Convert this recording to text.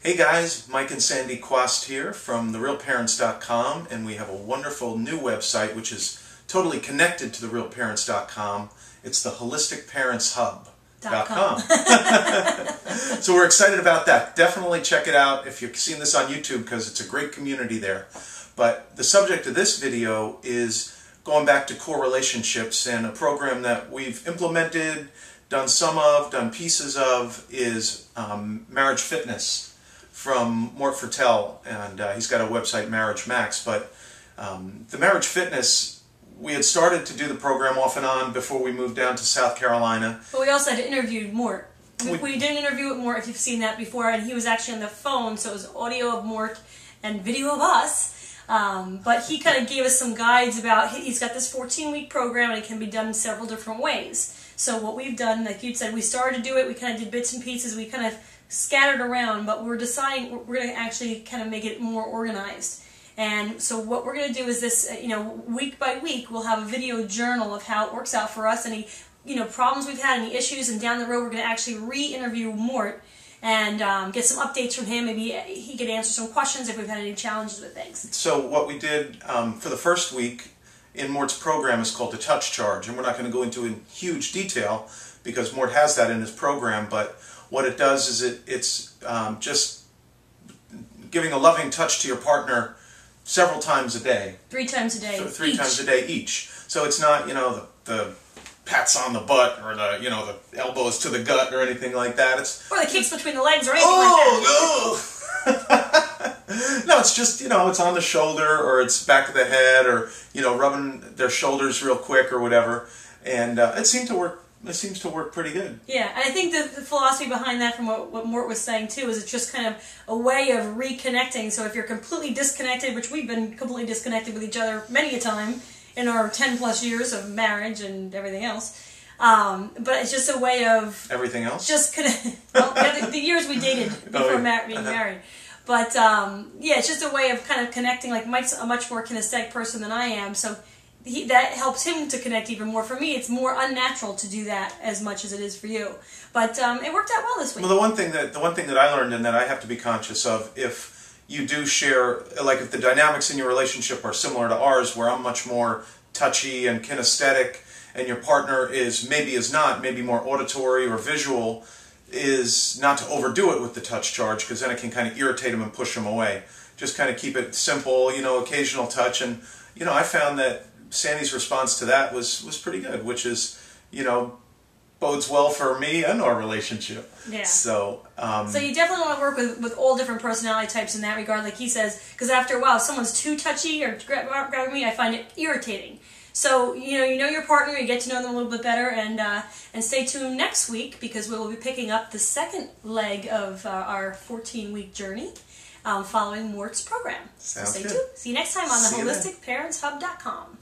Hey guys, Mike and Sandy Quast here from therealparents.com, and we have a wonderful new website which is totally connected to therealparents.com. It's the HolisticParentsHub.com. So we're excited about that. Definitely check it out if you've seen this on YouTube, because it's a great community there. But the subject of this video is going back to core relationships, and a program that we've implemented, done some of, done pieces of, is marriage fitness from Mort Fertel, and he's got a website, Marriage Max. But the marriage fitness, we had started to do the program off and on before we moved down to South Carolina. But we also had interviewed Mort. We did an interview with Mort, if you've seen that before, and he was actually on the phone, so it was audio of Mort and video of us. But he kind of gave us some guides about, he's got this 14-week program, and it can be done in several different ways. So what we've done, like you said, we started to do it, we kind of did bits and pieces, we kind of scattered around, but we're deciding we're going to actually kind of make it more organized. And so what we're going to do is this, week by week, we'll have a video journal of how it works out for us, any, problems we've had, any issues, and down the road we're going to actually re-interview Mort and get some updates from him. Maybe he could answer some questions if we've had any challenges with things. So what we did for the first week in Mort's program is called the Touch Charge, and we're not going to go into in huge detail because Mort has that in his program, but what it does is it's just giving a loving touch to your partner several times a day. 3 times a day. Three times a day each. So it's not, the pats on the butt or the, the elbows to the gut or anything like that. Or the kicks between the legs or anything like that. No, it's just, it's on the shoulder, or it's back of the head, or, rubbing their shoulders real quick or whatever. And it seemed to work. It seems to work pretty good. Yeah, and I think the philosophy behind that, from what Mort was saying too, is it's just kind of a way of reconnecting. So if you're completely disconnected, which we've been completely disconnected with each other many a time in our 10+ years of marriage and everything else, but it's just a way of... Everything else? Just the years we dated before being married. But yeah, it's just a way of kind of connecting. Like Mike's a much more kinesthetic person than I am, so that helps him to connect even more. For me, it's more unnatural to do that as much as it is for you. But it worked out well this week. Well, the one thing that I learned, and that I have to be conscious of, if you do share, like if the dynamics in your relationship are similar to ours, where I'm much more touchy and kinesthetic, and your partner is maybe more auditory or visual, is not to overdo it with the touch charge, because then it can kind of irritate them and push them away. Just kind of keep it simple, occasional touch. And I found that Sandy's response to that was pretty good, which is, bodes well for me and our relationship. Yeah. So you definitely want to work with all different personality types in that regard, like he says, because after a while, if someone's too touchy or grabbing me, I find it irritating. So, you know your partner, you get to know them a little bit better, and stay tuned next week, because we will be picking up the second leg of our 14-week journey following Mort's program. Sounds so stay good. tuned. See you next time on the HolisticParentsHub.com.